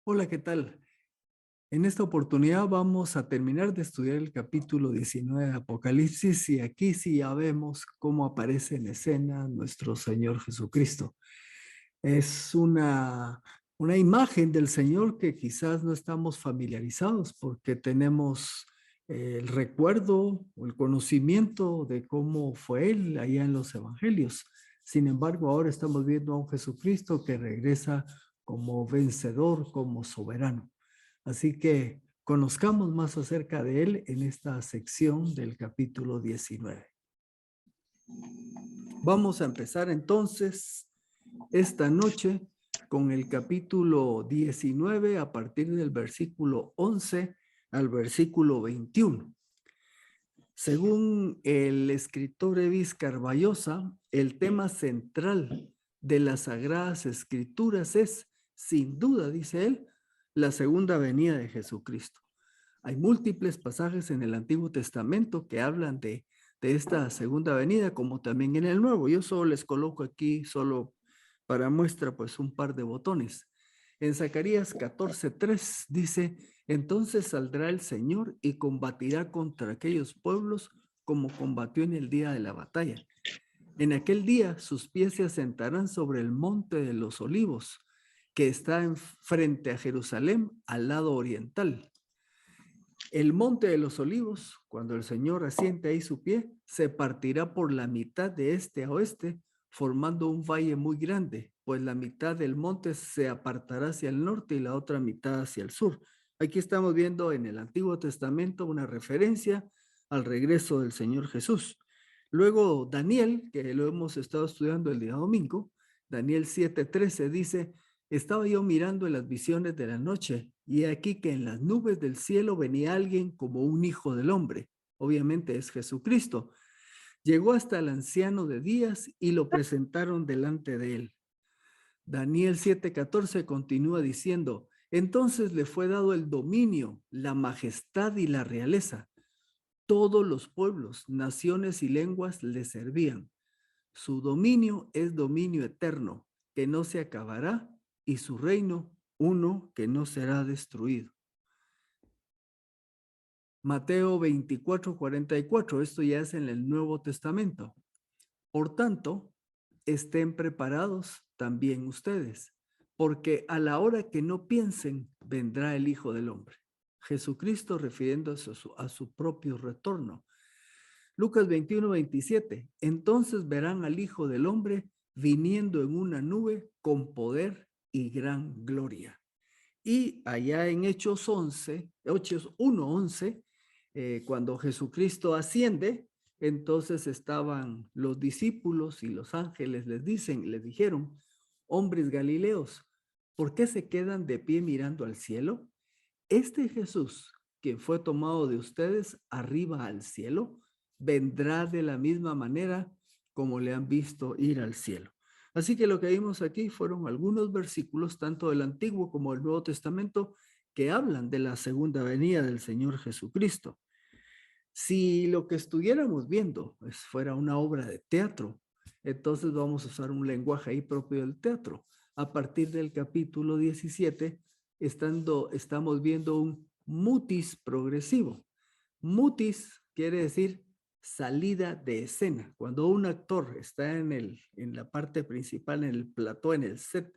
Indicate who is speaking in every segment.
Speaker 1: Hola, ¿qué tal? En esta oportunidad vamos a terminar de estudiar el capítulo 19 de Apocalipsis y aquí sí ya vemos cómo aparece en escena nuestro Señor Jesucristo. Es una imagen del Señor que quizás no estamos familiarizados porque tenemos el recuerdo o el conocimiento de cómo fue Él allá en los evangelios. Sin embargo, ahora estamos viendo a un Jesucristo que regresa como vencedor, como soberano. Así que conozcamos más acerca de Él en esta sección del capítulo 19. Vamos a empezar entonces esta noche con el capítulo 19 a partir del versículo 11 al versículo 21. Según el escritor Evis Carballosa, el tema central de las Sagradas Escrituras es, sin duda, dice él, la segunda venida de Jesucristo. Hay múltiples pasajes en el Antiguo Testamento que hablan de esta segunda venida, como también en el Nuevo. Yo solo les coloco aquí, solo para muestra, pues un par de botones. En Zacarías 14:3 dice, entonces saldrá el Señor y combatirá contra aquellos pueblos como combatió en el día de la batalla. En aquel día sus pies se asentarán sobre el monte de los olivos, que está frente a Jerusalén, al lado oriental. El monte de los olivos, cuando el Señor asiente ahí su pie, se partirá por la mitad de este a oeste, formando un valle muy grande, pues la mitad del monte se apartará hacia el norte y la otra mitad hacia el sur. Aquí estamos viendo en el Antiguo Testamento una referencia al regreso del Señor Jesús. Luego Daniel, que lo hemos estado estudiando el día domingo, Daniel 7:13 dice, estaba yo mirando en las visiones de la noche y he aquí que en las nubes del cielo venía alguien como un hijo del hombre. Obviamente es Jesucristo. Llegó hasta el anciano de días y lo presentaron delante de él. Daniel 7:14 continúa diciendo, entonces le fue dado el dominio, la majestad y la realeza. Todos los pueblos, naciones y lenguas le servían. Su dominio es dominio eterno, que no se acabará, y su reino uno que no será destruido. Mateo 24:44, esto ya es en el Nuevo Testamento. Por tanto, estén preparados también ustedes, porque a la hora que no piensen, vendrá el Hijo del Hombre. Jesucristo refiriéndose a su propio retorno. Lucas 21:27, entonces verán al Hijo del Hombre viniendo en una nube con poder y gran gloria. Y allá en Hechos 1:11, cuando Jesucristo asciende, entonces estaban los discípulos y los ángeles les dijeron, hombres galileos, ¿por qué se quedan de pie mirando al cielo? Este Jesús, que fue tomado de ustedes arriba al cielo, vendrá de la misma manera como le han visto ir al cielo. Así que lo que vimos aquí fueron algunos versículos, tanto del Antiguo como del Nuevo Testamento, que hablan de la segunda venida del Señor Jesucristo. Si lo que estuviéramos viendo fuera una obra de teatro, entonces vamos a usar un lenguaje ahí propio del teatro. A partir del capítulo 17, estamos viendo un mutis progresivo. Mutis quiere decir salida de escena. Cuando un actor está en la parte principal, en el plató, en el set,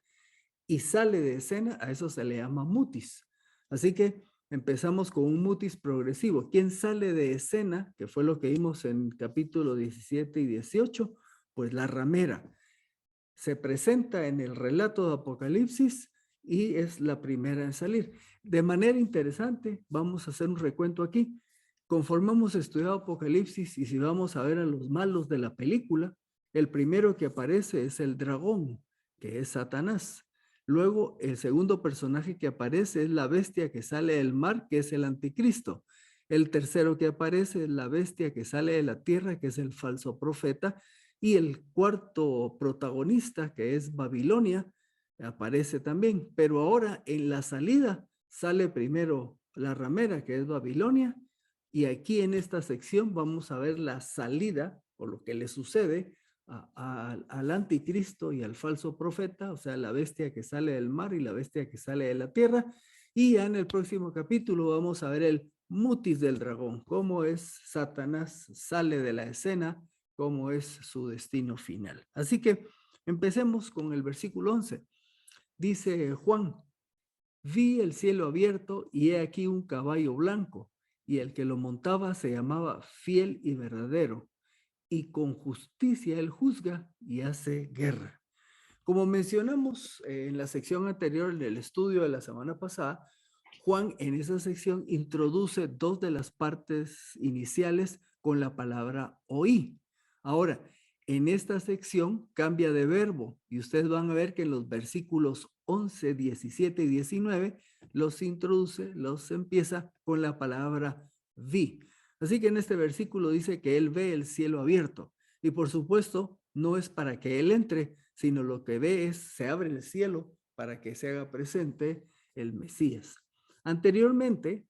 Speaker 1: y sale de escena, a eso se le llama mutis. Así que empezamos con un mutis progresivo. ¿Quién sale de escena? Que fue lo que vimos en capítulo 17 y 18, pues la ramera. Se presenta en el relato de Apocalipsis y es la primera en salir. De manera interesante, vamos a hacer un recuento aquí. Conforme hemos estudiado Apocalipsis y si vamos a ver a los malos de la película, el primero que aparece es el dragón, que es Satanás. Luego, el segundo personaje que aparece es la bestia que sale del mar, que es el anticristo. El tercero que aparece es la bestia que sale de la tierra, que es el falso profeta. Y el cuarto protagonista, que es Babilonia, aparece también. Pero ahora en la salida sale primero la ramera, que es Babilonia. Y aquí en esta sección vamos a ver la salida o lo que le sucede al anticristo y al falso profeta, o sea, la bestia que sale del mar y la bestia que sale de la tierra. Y ya en el próximo capítulo vamos a ver el mutis del dragón, cómo es Satanás sale de la escena, cómo es su destino final. Así que empecemos con el versículo 11. Dice Juan: vi el cielo abierto y he aquí un caballo blanco, y el que lo montaba se llamaba Fiel y Verdadero, y con justicia él juzga y hace guerra. Como mencionamos en la sección anterior del estudio de la semana pasada, Juan en esa sección introduce dos de las partes iniciales con la palabra oí. Ahora, en esta sección cambia de verbo y ustedes van a ver que en los versículos 11, 17 y 19 los introduce, los empieza con la palabra vi. Así que en este versículo dice que él ve el cielo abierto y por supuesto no es para que él entre, sino lo que ve es se abre el cielo para que se haga presente el Mesías. Anteriormente,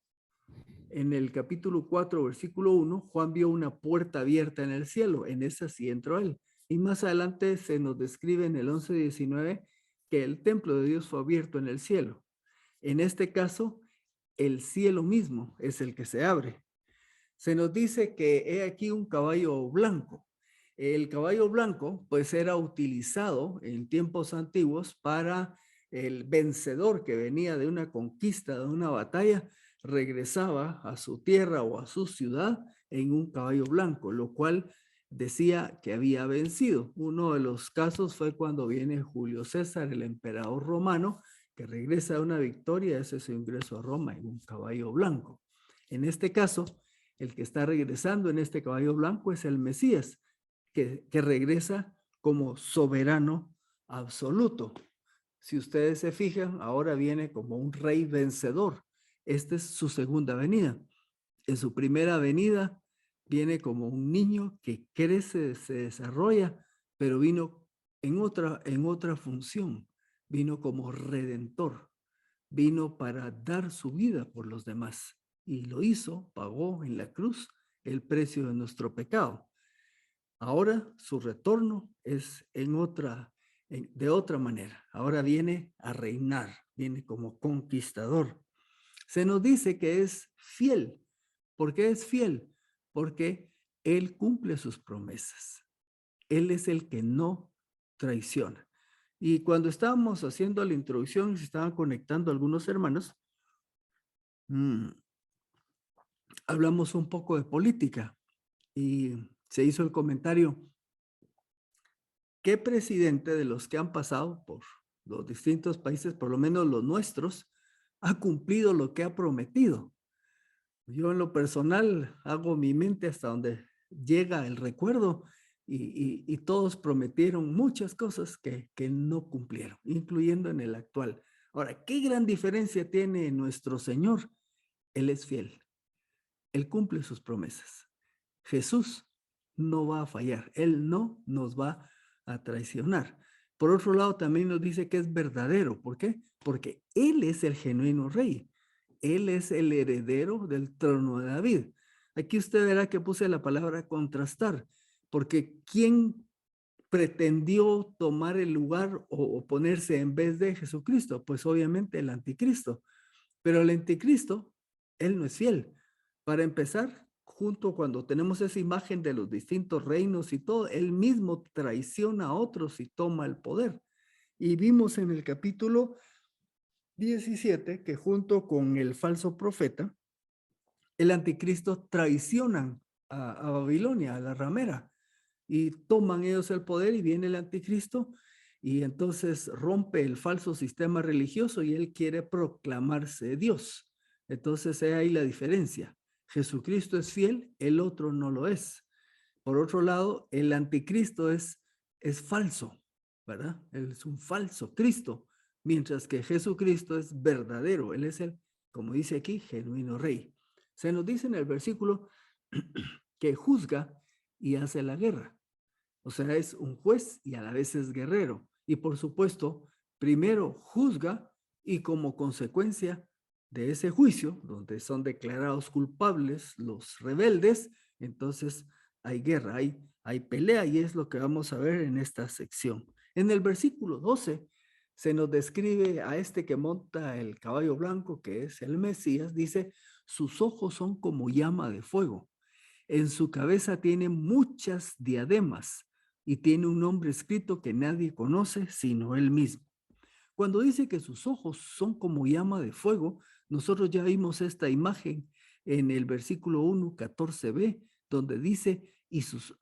Speaker 1: en el capítulo 4, versículo 1, Juan vio una puerta abierta en el cielo, en esa sí entró él. Y más adelante se nos describe en el 11:19 que el templo de Dios fue abierto en el cielo. En este caso, el cielo mismo es el que se abre. Se nos dice que he aquí un caballo blanco. El caballo blanco pues era utilizado en tiempos antiguos para el vencedor que venía de una conquista, de una batalla, regresaba a su tierra o a su ciudad en un caballo blanco, lo cual decía que había vencido. Uno de los casos fue cuando viene Julio César, el emperador romano, que regresa de una victoria, ese es su ingreso a Roma en un caballo blanco. En este caso, el que está regresando en este caballo blanco es el Mesías, que regresa como soberano absoluto. Si ustedes se fijan, ahora viene como un rey vencedor. Esta es su segunda venida. En su primera venida viene como un niño que crece, se desarrolla, pero vino en otra función. Vino como redentor. Vino para dar su vida por los demás. Y lo hizo, pagó en la cruz el precio de nuestro pecado. Ahora su retorno es de otra manera. Ahora viene a reinar, viene como conquistador. Se nos dice que es fiel. ¿Por qué es fiel? Porque Él cumple sus promesas. Él es el que no traiciona. Y cuando estábamos haciendo la introducción, se estaban conectando algunos hermanos, hablamos un poco de política y se hizo el comentario: ¿qué presidente de los que han pasado por los distintos países, por lo menos los nuestros, ha cumplido lo que ha prometido? Yo en lo personal hago mi mente hasta donde llega el recuerdo y todos prometieron muchas cosas que no cumplieron, incluyendo en el actual. Ahora, ¿qué gran diferencia tiene nuestro Señor? Él es fiel. Él cumple sus promesas. Jesús no va a fallar. Él no nos va a traicionar. Por otro lado, también nos dice que es verdadero. ¿Por qué? Porque Él es el genuino rey. Él es el heredero del trono de David. Aquí usted verá que puse la palabra contrastar, porque ¿quién pretendió tomar el lugar o ponerse en vez de Jesucristo? Pues obviamente el anticristo. Pero el anticristo, él no es fiel. Para empezar, junto cuando tenemos esa imagen de los distintos reinos y todo, él mismo traiciona a otros y toma el poder. Y vimos en el capítulo 17 que junto con el falso profeta, el anticristo traicionan a Babilonia, a la ramera, y toman ellos el poder y viene el anticristo y entonces rompe el falso sistema religioso y él quiere proclamarse Dios. Entonces ahí la diferencia. Jesucristo es fiel, el otro no lo es. Por otro lado, el anticristo es falso, ¿verdad? Él es un falso Cristo, mientras que Jesucristo es verdadero. Él es el, como dice aquí, genuino rey. Se nos dice en el versículo que juzga y hace la guerra. O sea, es un juez y a la vez es guerrero. Y por supuesto, primero juzga y como consecuencia de ese juicio, donde son declarados culpables los rebeldes, entonces hay guerra, hay pelea, y es lo que vamos a ver en esta sección. En el versículo 12 se nos describe a este que monta el caballo blanco, que es el Mesías. Dice, sus ojos son como llama de fuego, en su cabeza tiene muchas diademas y tiene un nombre escrito que nadie conoce sino él mismo. Cuando dice que sus ojos son como llama de fuego, nosotros ya vimos esta imagen en el versículo 1, 14b, donde dice,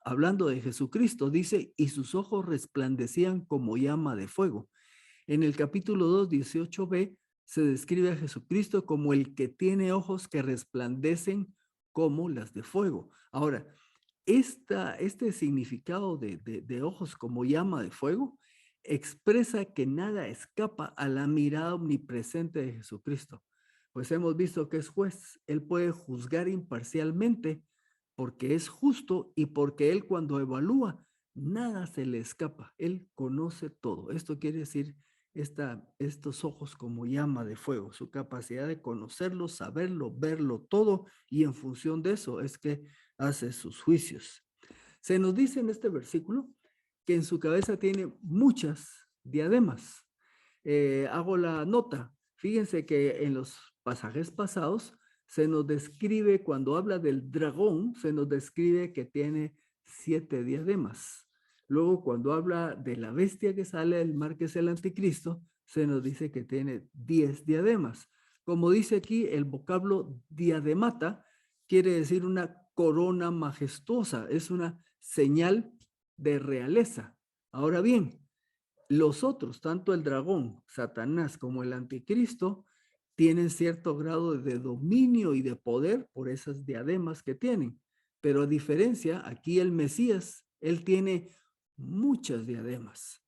Speaker 1: hablando de Jesucristo, dice, y sus ojos resplandecían como llama de fuego. En el capítulo 2, 18b, se describe a Jesucristo como el que tiene ojos que resplandecen como las de fuego. Ahora, este significado de ojos como llama de fuego expresa que nada escapa a la mirada omnipresente de Jesucristo. Pues hemos visto que es juez, él puede juzgar imparcialmente porque es justo y porque él cuando evalúa, nada se le escapa, él conoce todo. Esto quiere decir estos ojos como llama de fuego, su capacidad de conocerlo, saberlo, verlo todo, y en función de eso es que hace sus juicios. Se nos dice en este versículo que en su cabeza tiene muchas diademas. Hago la nota. Fíjense que en los pasajes pasados se nos describe, cuando habla del dragón, se nos describe que tiene 7 diademas. Luego, cuando habla de la bestia que sale del mar, que es el anticristo, se nos dice que tiene 10 diademas. Como dice aquí, el vocablo diademata quiere decir una corona majestuosa, es una señal de realeza. Ahora bien, los otros, tanto el dragón, Satanás, como el anticristo, tienen cierto grado de dominio y de poder por esas diademas que tienen. Pero a diferencia, aquí el Mesías, él tiene muchas diademas.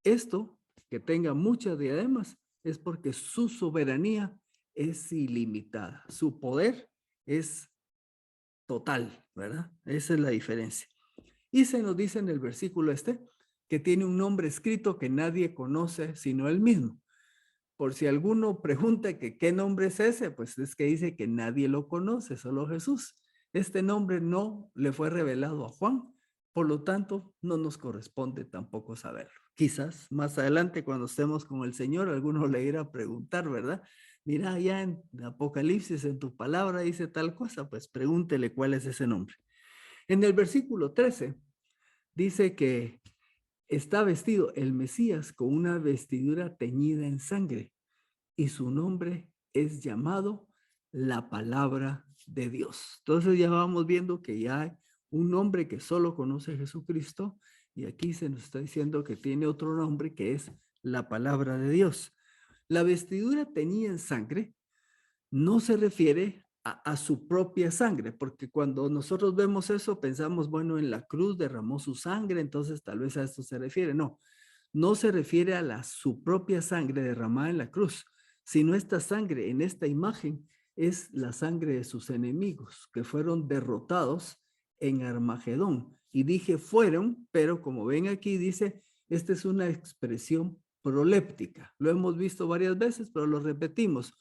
Speaker 1: Esto, que tenga muchas diademas, es porque su soberanía es ilimitada. Su poder es total, ¿verdad? Esa es la diferencia. Y se nos dice en el versículo que tiene un nombre escrito que nadie conoce sino él mismo. Por si alguno pregunta que qué nombre es ese, pues es que dice que nadie lo conoce, solo Jesús. Este nombre no le fue revelado a Juan, por lo tanto no nos corresponde tampoco saberlo. Quizás más adelante cuando estemos con el Señor, alguno le irá a preguntar, ¿verdad? Mira, ya en Apocalipsis, en tu palabra dice tal cosa, pues pregúntele cuál es ese nombre. En el versículo 13 dice que está vestido el Mesías con una vestidura teñida en sangre y su nombre es llamado la palabra de Dios. Entonces ya vamos viendo que ya hay un nombre que solo conoce Jesucristo, y aquí se nos está diciendo que tiene otro nombre que es la palabra de Dios. La vestidura teñida en sangre no se refiere a su propia sangre, porque cuando nosotros vemos eso pensamos, bueno, en la cruz derramó su sangre, entonces tal vez a esto se refiere. No, no se refiere a su propia sangre derramada en la cruz, sino esta sangre en esta imagen es la sangre de sus enemigos que fueron derrotados en Armagedón. Y dije fueron, pero como ven aquí dice, esta es una expresión proléptica. Lo hemos visto varias veces, pero lo repetimos.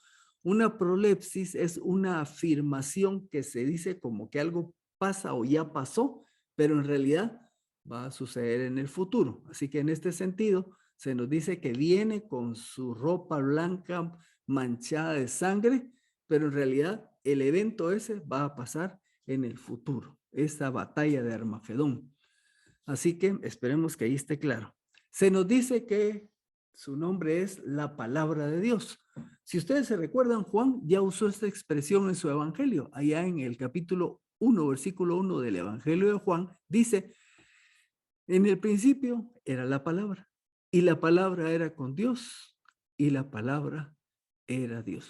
Speaker 1: Una prolepsis es una afirmación que se dice como que algo pasa o ya pasó, pero en realidad va a suceder en el futuro. Así que en este sentido, se nos dice que viene con su ropa blanca manchada de sangre, pero en realidad el evento ese va a pasar en el futuro, esa batalla de Armagedón. Así que esperemos que ahí esté claro. Se nos dice que su nombre es la palabra de Dios. Si ustedes se recuerdan, Juan ya usó esta expresión en su evangelio. Allá en el capítulo 1, versículo 1 del evangelio de Juan, dice, en el principio era la palabra, y la palabra era con Dios, y la palabra era Dios.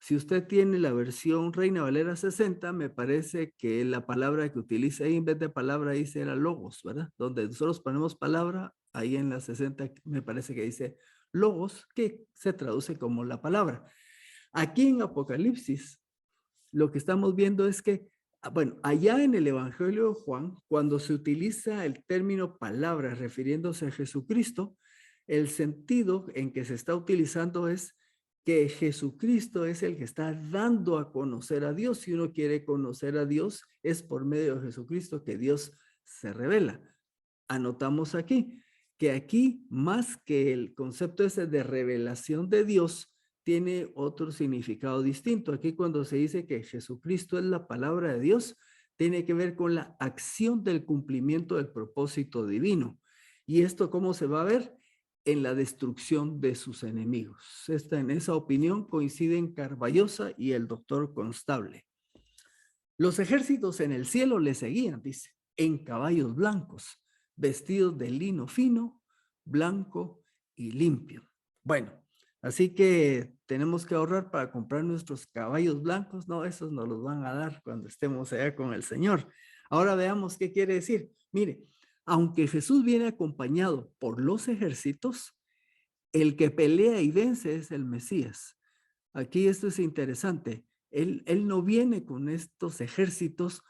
Speaker 1: Si usted tiene la versión Reina Valera 60, me parece que la palabra que utiliza ahí en vez de palabra dice era logos, ¿verdad? Donde nosotros ponemos palabra, ahí en la 60 me parece que dice logos, que se traduce como la palabra. Aquí en Apocalipsis, lo que estamos viendo es que, bueno, allá en el Evangelio de Juan, cuando se utiliza el término palabra refiriéndose a Jesucristo, el sentido en que se está utilizando es que Jesucristo es el que está dando a conocer a Dios. Si uno quiere conocer a Dios, es por medio de Jesucristo que Dios se revela. Anotamos aquí que aquí, más que el concepto ese de revelación de Dios, tiene otro significado distinto. Aquí cuando se dice que Jesucristo es la palabra de Dios, tiene que ver con la acción del cumplimiento del propósito divino. ¿Y esto cómo se va a ver? En la destrucción de sus enemigos. En esa opinión coinciden Carballosa y el doctor Constable. Los ejércitos en el cielo le seguían, dice, en caballos blancos, vestidos de lino fino, blanco y limpio. Bueno, así que tenemos que ahorrar para comprar nuestros caballos blancos. No, esos nos los van a dar cuando estemos allá con el Señor. Ahora veamos qué quiere decir. Mire, aunque Jesús viene acompañado por los ejércitos, el que pelea y vence es el Mesías. Aquí esto es interesante. Él no viene con estos ejércitos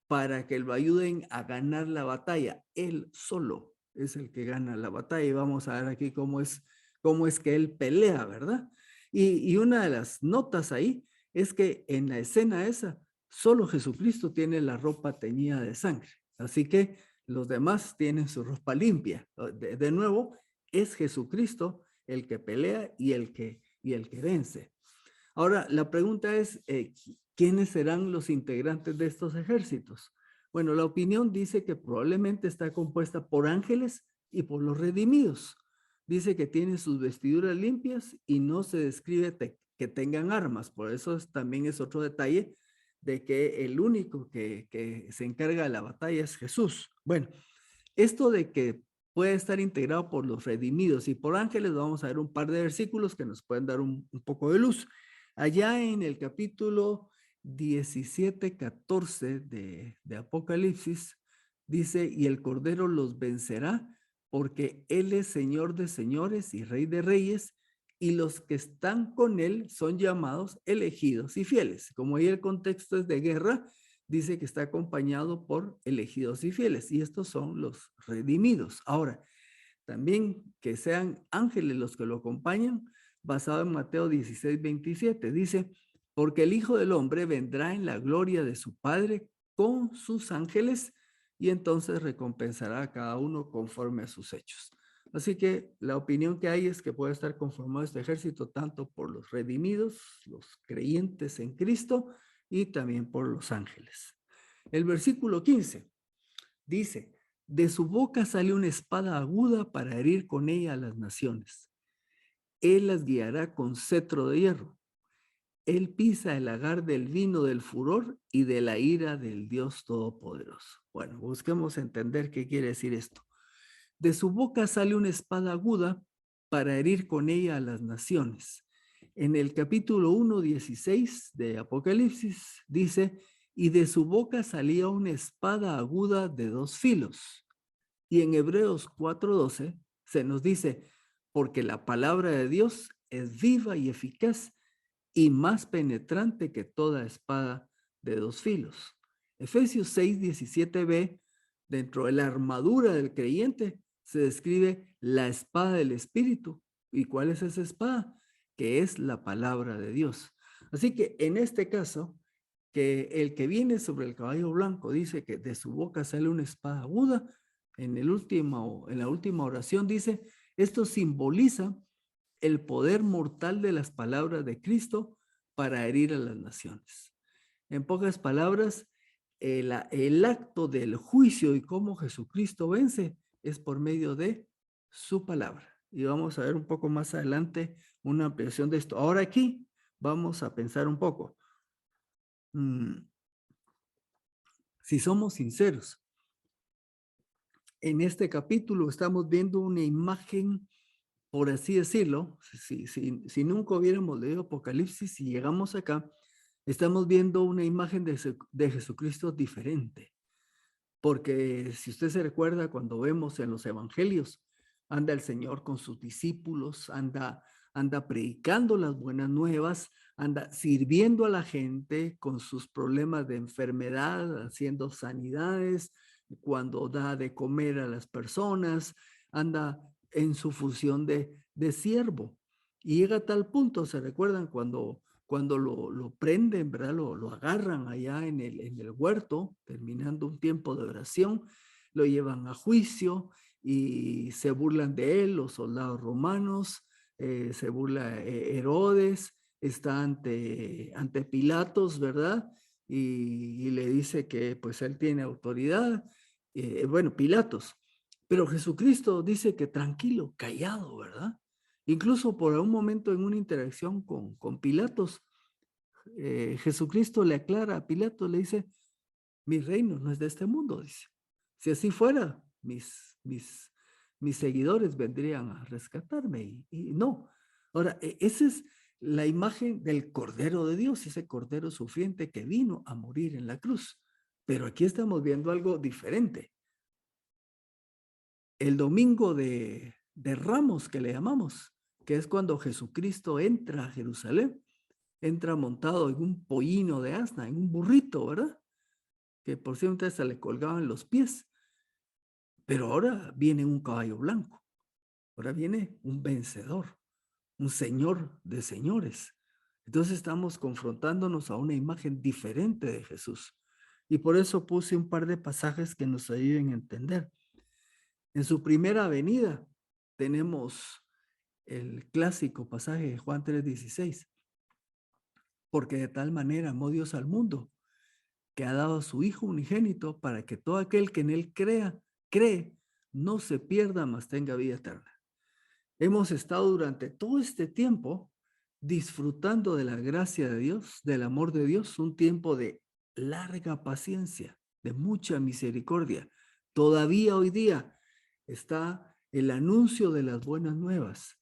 Speaker 1: para que lo ayuden a ganar la batalla. Él solo es el que gana la batalla. Y vamos a ver aquí cómo es que él pelea, ¿verdad? Y una de las notas ahí es que en la escena esa, solo Jesucristo tiene la ropa teñida de sangre. Así que los demás tienen su ropa limpia. De nuevo, es Jesucristo el que pelea y el que vence. Ahora, la pregunta es, ¿quiénes serán los integrantes de estos ejércitos? Bueno, la opinión dice que probablemente está compuesta por ángeles y por los redimidos. Dice que tienen sus vestiduras limpias y no se describe que tengan armas. Por eso también es otro detalle de que el único que se encarga de la batalla es Jesús. Bueno, esto de que puede estar integrado por los redimidos y por ángeles, vamos a ver un par de versículos que nos pueden dar un poco de luz. Allá en el capítulo 17, 14 de Apocalipsis, dice, y el Cordero los vencerá porque Él es Señor de señores y Rey de reyes, y los que están con Él son llamados elegidos y fieles. Como ahí el contexto es de guerra, dice que está acompañado por elegidos y fieles, y estos son los redimidos. Ahora, también que sean ángeles los que lo acompañan, basado en Mateo 16, 27, dice, porque el Hijo del Hombre vendrá en la gloria de su Padre con sus ángeles y entonces recompensará a cada uno conforme a sus hechos. Así que la opinión que hay es que puede estar conformado este ejército tanto por los redimidos, los creyentes en Cristo y también por los ángeles. El versículo 15 dice, de su boca sale una espada aguda para herir con ella a las naciones. Él las guiará con cetro de hierro. Él pisa el lagar del vino del furor y de la ira del Dios Todopoderoso. Bueno, busquemos entender qué quiere decir esto. De su boca sale una espada aguda para herir con ella a las naciones. En el capítulo 1:16 de Apocalipsis dice, y de su boca salía una espada aguda de 2 filos. Y en Hebreos 4:12 se nos dice, porque la palabra de Dios es viva y eficaz y más penetrante que toda espada de 2 filos. Efesios 6:17b, dentro de la armadura del creyente, se describe la espada del Espíritu. ¿Y cuál es esa espada? Que es la palabra de Dios. Así que en este caso, que el que viene sobre el caballo blanco dice que de su boca sale una espada aguda, en la última oración dice, esto simboliza el poder mortal de las palabras de Cristo para herir a las naciones. En pocas palabras, el acto del juicio y cómo Jesucristo vence es por medio de su palabra. Y vamos a ver un poco más adelante una ampliación de esto. Ahora aquí vamos a pensar un poco. Si somos sinceros, en este capítulo estamos viendo una imagen, por así decirlo, si nunca hubiéramos leído Apocalipsis y llegamos acá, estamos viendo una imagen de Jesucristo diferente. Porque si usted se recuerda, cuando vemos en los evangelios, anda el Señor con sus discípulos, anda predicando las buenas nuevas, anda sirviendo a la gente con sus problemas de enfermedad, haciendo sanidades, cuando da de comer a las personas, anda en su función de siervo. Y llega a tal punto, ¿se recuerdan cuando lo prenden, ¿verdad? Lo agarran allá en el huerto, terminando un tiempo de oración, lo llevan a juicio y se burlan de él los soldados romanos, se burla Herodes, está ante Pilatos, ¿verdad? Y le dice que pues él tiene autoridad, bueno, Pilatos, pero Jesucristo dice que tranquilo, callado, ¿verdad? Incluso por un momento en una interacción con Pilatos, Jesucristo le aclara a Pilatos, le dice, mi reino no es de este mundo, dice. Si así fuera, mis seguidores vendrían a rescatarme y no. Ahora, esa es la imagen del Cordero de Dios, ese Cordero sufriente que vino a morir en la cruz. Pero aquí estamos viendo algo diferente. El domingo de Ramos, que le llamamos, que es cuando Jesucristo entra a Jerusalén, entra montado en un pollino de asna, en un burrito, ¿verdad? Que por cierto se le colgaban los pies. Pero ahora viene un caballo blanco, ahora viene un vencedor, un señor de señores. Entonces estamos confrontándonos a una imagen diferente de Jesús. Y por eso puse un par de pasajes que nos ayuden a entender. En su primera venida tenemos el clásico pasaje de Juan 3:16, porque de tal manera amó Dios al mundo, que ha dado a su Hijo unigénito para que todo aquel que en él cree, no se pierda, mas tenga vida eterna. Hemos estado durante todo este tiempo disfrutando de la gracia de Dios, del amor de Dios, un tiempo de larga paciencia, de mucha misericordia. Todavía hoy día está el anuncio de las buenas nuevas,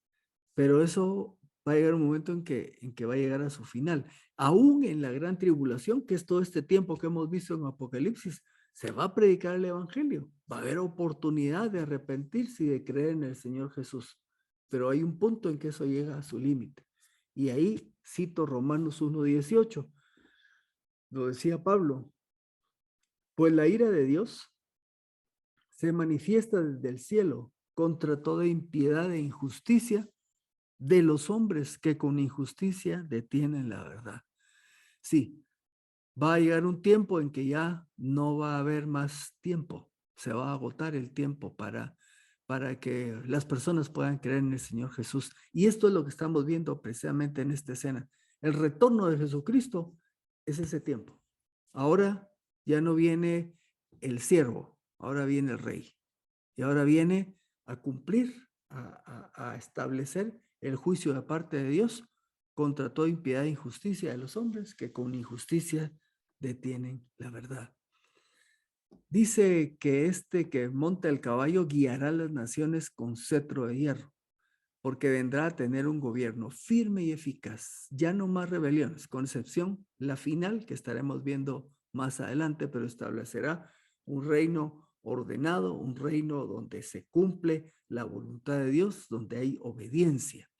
Speaker 1: pero eso va a llegar un momento en que va a llegar a su final. Aún en la gran tribulación, que es todo este tiempo que hemos visto en Apocalipsis, se va a predicar el evangelio, va a haber oportunidad de arrepentirse y de creer en el Señor Jesús, pero hay un punto en que eso llega a su límite. Y ahí cito Romanos 1:18, lo decía Pablo, pues la ira de Dios se manifiesta desde el cielo contra toda impiedad e injusticia de los hombres que con injusticia detienen la verdad. Sí, va a llegar un tiempo en que ya no va a haber más tiempo, se va a agotar el tiempo para que las personas puedan creer en el Señor Jesús. Y esto es lo que estamos viendo precisamente en esta escena. El retorno de Jesucristo es ese tiempo. Ahora ya no viene el siervo, ahora viene el rey. Y ahora viene a cumplir, a establecer el juicio de parte de Dios contra toda impiedad e injusticia de los hombres que con injusticia detienen la verdad. Dice que este que monta el caballo guiará a las naciones con cetro de hierro, porque vendrá a tener un gobierno firme y eficaz, ya no más rebeliones, con excepción la final que estaremos viendo más adelante, pero establecerá un reino ordenado, un reino donde se cumple la voluntad de Dios, donde hay obediencia.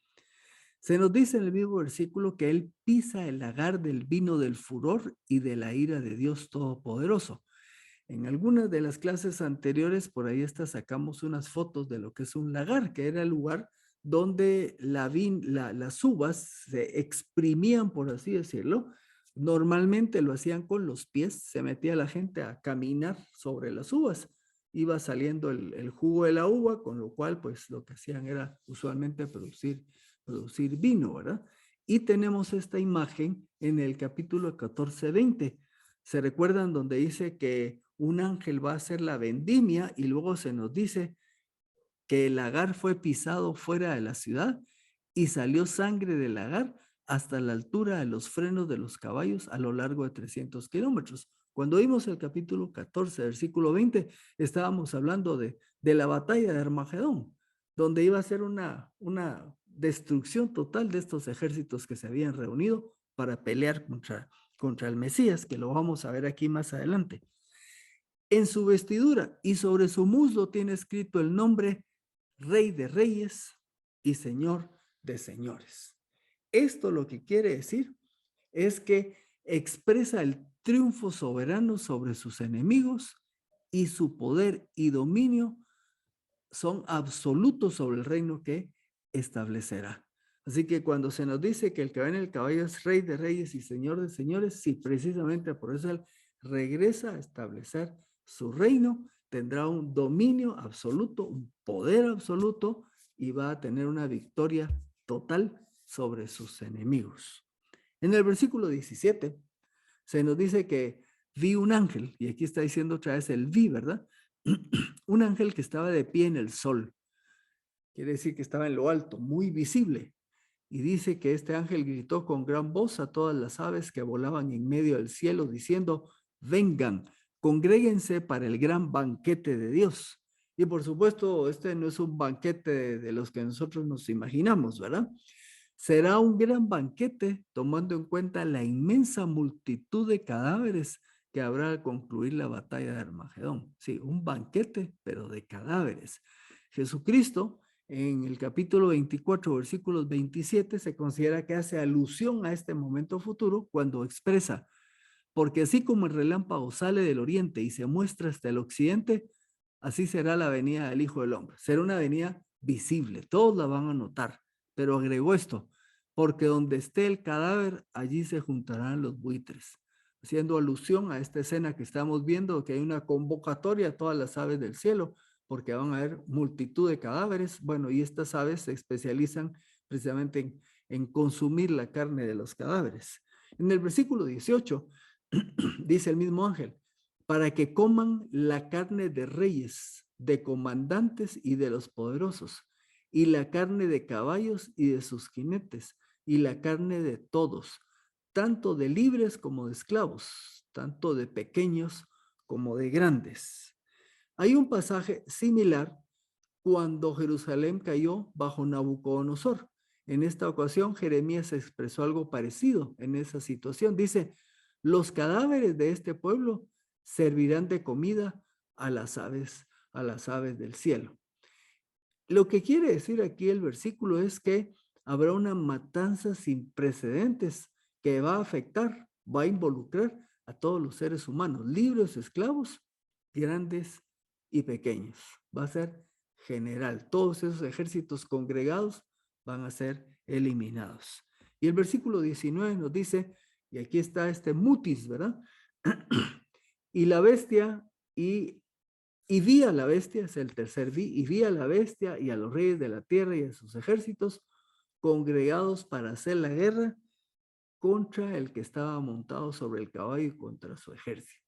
Speaker 1: Se nos dice en el mismo versículo que él pisa el lagar del vino del furor y de la ira de Dios Todopoderoso. En algunas de las clases anteriores, por ahí sacamos unas fotos de lo que es un lagar, que era el lugar donde las uvas se exprimían, por así decirlo. Normalmente lo hacían con los pies, se metía la gente a caminar sobre las uvas. Iba saliendo el jugo de la uva, con lo cual pues lo que hacían era usualmente producir vino, ¿verdad? Y tenemos esta imagen en el capítulo 14-20. ¿Se recuerdan donde dice que un ángel va a hacer la vendimia y luego se nos dice que el lagar fue pisado fuera de la ciudad y salió sangre del lagar hasta la altura de los frenos de los caballos a lo largo de 300 kilómetros? Cuando vimos el capítulo 14, versículo 20, estábamos hablando de la batalla de Armagedón, donde iba a ser una destrucción total de estos ejércitos que se habían reunido para pelear contra el Mesías, que lo vamos a ver aquí más adelante. En su vestidura y sobre su muslo tiene escrito el nombre Rey de Reyes y Señor de Señores. Esto lo que quiere decir es que expresa el triunfo soberano sobre sus enemigos y su poder y dominio son absolutos sobre el reino que establecerá. Así que cuando se nos dice que el que va en el caballo es rey de reyes y señor de señores, sí, precisamente por eso él regresa a establecer su reino, tendrá un dominio absoluto, un poder absoluto y va a tener una victoria total sobre sus enemigos. En el versículo 17 se nos dice que vi un ángel, y aquí está diciendo otra vez el vi, ¿verdad? Un ángel que estaba de pie en el sol. Quiere decir que estaba en lo alto, muy visible. Y dice que este ángel gritó con gran voz a todas las aves que volaban en medio del cielo, diciendo, vengan, congréguense para el gran banquete de Dios. Y por supuesto, este no es un banquete de los que nosotros nos imaginamos, ¿verdad? Será un gran banquete tomando en cuenta la inmensa multitud de cadáveres que habrá al concluir la batalla de Armagedón. Sí, un banquete, pero de cadáveres. Jesucristo, en el capítulo 24, versículos 27, se considera que hace alusión a este momento futuro cuando expresa, porque así como el relámpago sale del oriente y se muestra hasta el occidente, así será la venida del Hijo del Hombre. Será una venida visible, todos la van a notar, pero agregó esto, porque donde esté el cadáver, allí se juntarán los buitres, haciendo alusión a esta escena que estamos viendo, que hay una convocatoria a todas las aves del cielo, porque van a haber multitud de cadáveres. Bueno, y estas aves se especializan precisamente en consumir la carne de los cadáveres. En el versículo 18 dice el mismo ángel, para que coman la carne de reyes, de comandantes y de los poderosos, y la carne de caballos y de sus jinetes, y la carne de todos, tanto de libres como de esclavos, tanto de pequeños como de grandes. Hay un pasaje similar cuando Jerusalén cayó bajo Nabucodonosor. En esta ocasión, Jeremías expresó algo parecido en esa situación. Dice, los cadáveres de este pueblo servirán de comida a las aves del cielo. Lo que quiere decir aquí el versículo es que habrá una matanza sin precedentes que va a afectar, va a involucrar a todos los seres humanos, libres, esclavos, grandes y pequeños. Va a ser general. Todos esos ejércitos congregados van a ser eliminados. Y el versículo 19 nos dice, y aquí está este mutis, ¿verdad? Y la bestia y vi a la bestia, es el tercer vi, y vi a la bestia y a los reyes de la tierra y a sus ejércitos congregados para hacer la guerra contra el que estaba montado sobre el caballo y contra su ejército.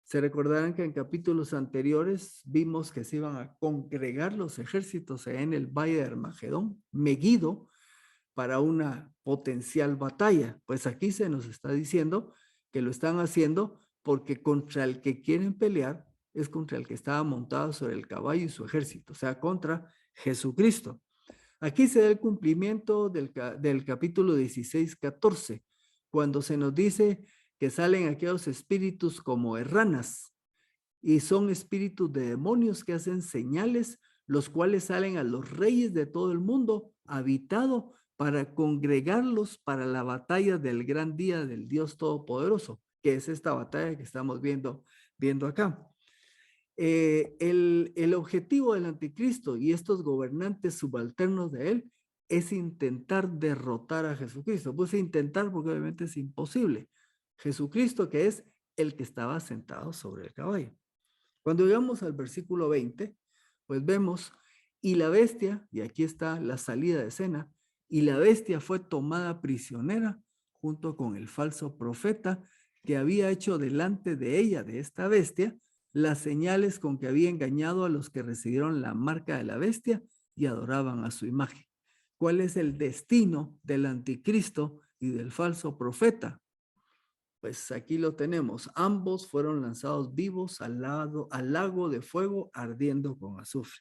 Speaker 1: Se recordarán que en capítulos anteriores vimos que se iban a congregar los ejércitos en el valle de Armagedón, Megiddo, para una potencial batalla. Pues aquí se nos está diciendo que lo están haciendo porque contra el que quieren pelear es contra el que estaba montado sobre el caballo y su ejército, o sea, contra Jesucristo. Aquí se da el cumplimiento del capítulo 16, 14, cuando se nos dice que salen aquellos espíritus como erranas y son espíritus de demonios que hacen señales, los cuales salen a los reyes de todo el mundo, habitado para congregarlos para la batalla del gran día del Dios Todopoderoso, que es esta batalla que estamos viendo acá. El objetivo del anticristo y estos gobernantes subalternos de él es intentar derrotar a Jesucristo. Puse intentar porque obviamente es imposible. Jesucristo, que es el que estaba sentado sobre el caballo. Cuando llegamos al versículo 20, pues vemos, y la bestia, y aquí está la salida de escena, y la bestia fue tomada prisionera junto con el falso profeta que había hecho delante de ella, de esta bestia, las señales con que había engañado a los que recibieron la marca de la bestia y adoraban a su imagen. ¿Cuál es el destino del anticristo y del falso profeta? Pues aquí lo tenemos. Ambos fueron lanzados vivos al lago de fuego ardiendo con azufre.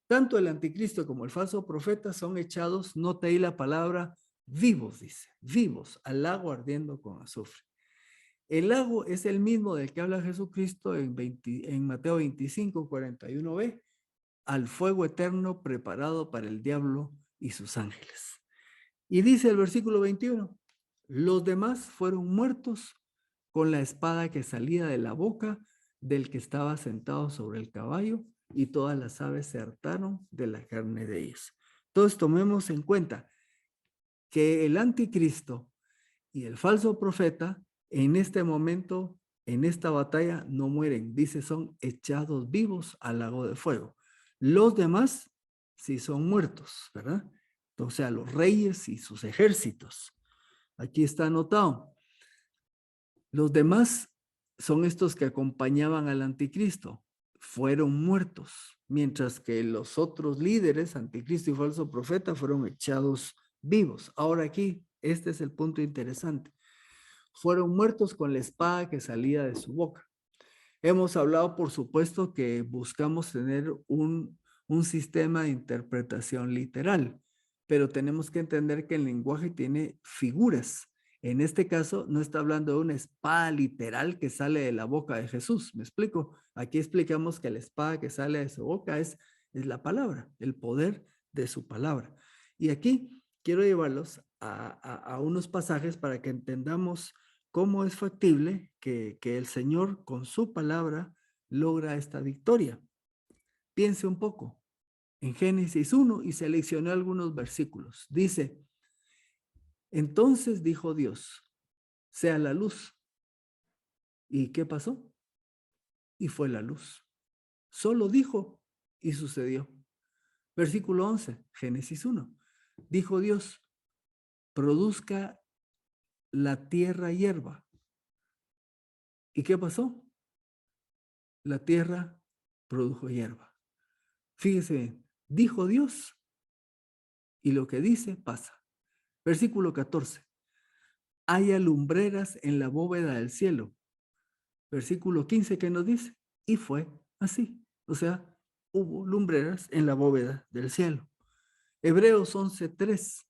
Speaker 1: Tanto el anticristo como el falso profeta son echados, nota ahí la palabra vivos, dice, vivos al lago ardiendo con azufre. El lago es el mismo del que habla Jesucristo en Mateo 25, 41b, al fuego eterno preparado para el diablo y sus ángeles. Y dice el versículo 21, los demás fueron muertos con la espada que salía de la boca del que estaba sentado sobre el caballo, y todas las aves se hartaron de la carne de ellos. Entonces tomemos en cuenta, que el anticristo y el falso profeta en este momento, en esta batalla, no mueren. Dice, son echados vivos al lago de fuego. Los demás sí son muertos, ¿verdad? O sea, los reyes y sus ejércitos. Aquí está anotado. Los demás son estos que acompañaban al anticristo. Fueron muertos, mientras que los otros líderes, anticristo y falso profeta, fueron echados vivos. Ahora aquí, este es el punto interesante. Fueron muertos con la espada que salía de su boca. Hemos hablado, por supuesto, que buscamos tener un sistema de interpretación literal, pero tenemos que entender que el lenguaje tiene figuras. En este caso, no está hablando de una espada literal que sale de la boca de Jesús. ¿Me explico? Aquí explicamos que la espada que sale de su boca es la palabra, el poder de su palabra. Y aquí quiero llevarlos a unos pasajes para que entendamos cómo es factible que el Señor con su palabra logra esta victoria. Piense un poco en Génesis 1 y seleccioné algunos versículos. Dice, entonces dijo Dios, sea la luz. ¿Y qué pasó? Y fue la luz. Solo dijo y sucedió. Versículo 11, Génesis 1. Dijo Dios, produzca la tierra hierba. ¿Y qué pasó? La tierra produjo hierba. Fíjese, dijo Dios y lo que dice pasa. Versículo 14. Haya lumbreras en la bóveda del cielo. Versículo 15, ¿qué nos dice? Y fue así. O sea, hubo lumbreras en la bóveda del cielo. Hebreos 11:3.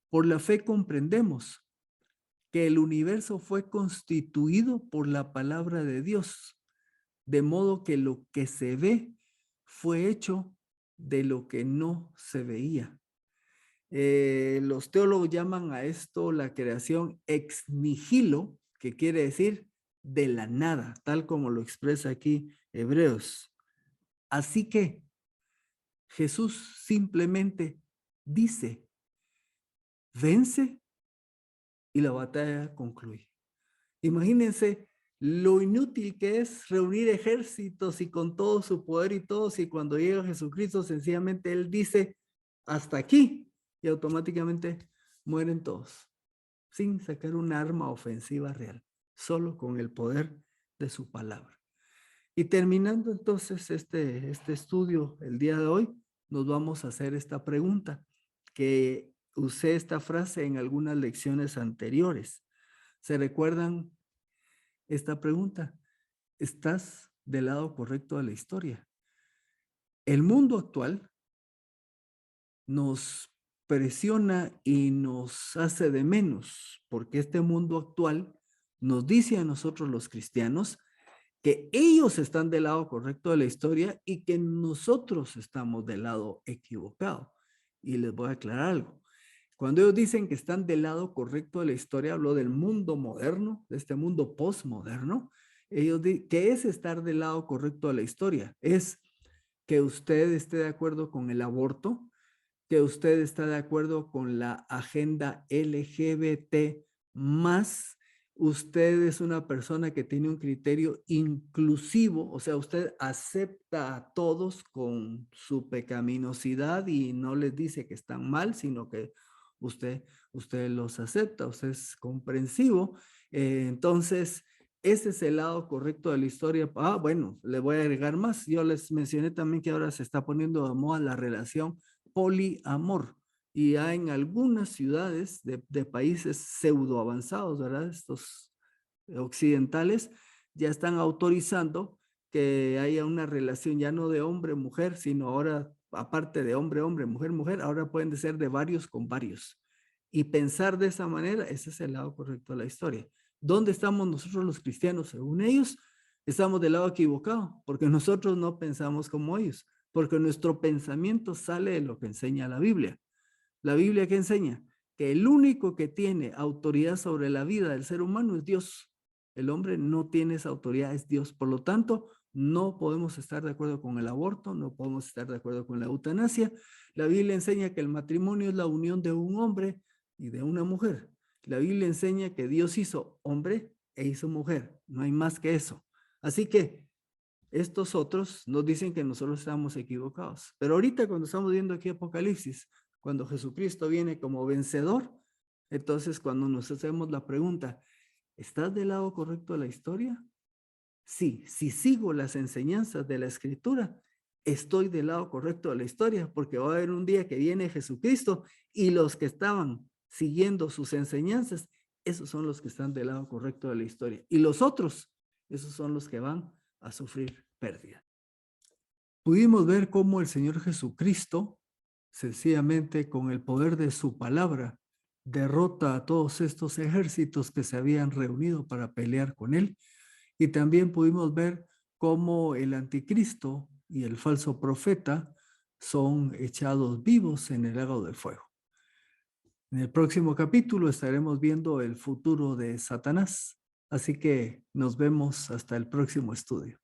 Speaker 1: Por la fe comprendemos que el universo fue constituido por la palabra de Dios, de modo que lo que se ve fue hecho de lo que no se veía. Los teólogos llaman a esto la creación ex nihilo, que quiere decir de la nada, tal como lo expresa aquí Hebreos. Así que Jesús simplemente dice, vence y la batalla concluye. Imagínense lo inútil que es reunir ejércitos y con todo su poder y todo, si cuando llega Jesucristo sencillamente Él dice, hasta aquí, y automáticamente mueren todos, sin sacar un arma ofensiva real, solo con el poder de su palabra. Y terminando entonces este estudio el día de hoy, nos vamos a hacer esta pregunta, que usé esta frase en algunas lecciones anteriores. ¿Se recuerdan esta pregunta? ¿Estás del lado correcto de la historia? El mundo actual nos presiona y nos hace de menos, porque este mundo actual nos dice a nosotros los cristianos que ellos están del lado correcto de la historia y que nosotros estamos del lado equivocado. Y les voy a aclarar algo. Cuando ellos dicen que están del lado correcto de la historia, hablo del mundo moderno, de este mundo postmoderno. Ellos dicen que es estar del lado correcto de la historia. Es que usted esté de acuerdo con el aborto, que usted está de acuerdo con la agenda LGBT más, usted es una persona que tiene un criterio inclusivo, o sea, usted acepta a todos con su pecaminosidad y no les dice que están mal, sino que usted los acepta, usted es comprensivo. Entonces, ese es el lado correcto de la historia. Bueno, le voy a agregar más. Yo les mencioné también que ahora se está poniendo de moda la relación poliamor. Y hay en algunas ciudades de países pseudo avanzados, ¿verdad? Estos occidentales ya están autorizando que haya una relación ya no de hombre-mujer, sino ahora, aparte de hombre-hombre, mujer-mujer, ahora pueden ser de varios con varios. Y pensar de esa manera, ese es el lado correcto de la historia. ¿Dónde estamos nosotros los cristianos? Según ellos, estamos del lado equivocado, porque nosotros no pensamos como ellos, porque nuestro pensamiento sale de lo que enseña la Biblia. ¿La Biblia qué enseña? Que el único que tiene autoridad sobre la vida del ser humano es Dios. El hombre no tiene esa autoridad, es Dios. Por lo tanto, no podemos estar de acuerdo con el aborto, no podemos estar de acuerdo con la eutanasia. La Biblia enseña que el matrimonio es la unión de un hombre y de una mujer. La Biblia enseña que Dios hizo hombre e hizo mujer. No hay más que eso. Así que estos otros nos dicen que nosotros estamos equivocados. Pero ahorita cuando estamos viendo aquí Apocalipsis, cuando Jesucristo viene como vencedor, entonces cuando nos hacemos la pregunta, ¿estás del lado correcto de la historia? Sí, si sigo las enseñanzas de la Escritura, estoy del lado correcto de la historia, porque va a haber un día que viene Jesucristo y los que estaban siguiendo sus enseñanzas, esos son los que están del lado correcto de la historia. Y los otros, esos son los que van a sufrir pérdida. Pudimos ver cómo el Señor Jesucristo, sencillamente con el poder de su palabra, derrota a todos estos ejércitos que se habían reunido para pelear con él. Y también pudimos ver cómo el anticristo y el falso profeta son echados vivos en el lago del fuego. En el próximo capítulo estaremos viendo el futuro de Satanás. Así que nos vemos hasta el próximo estudio.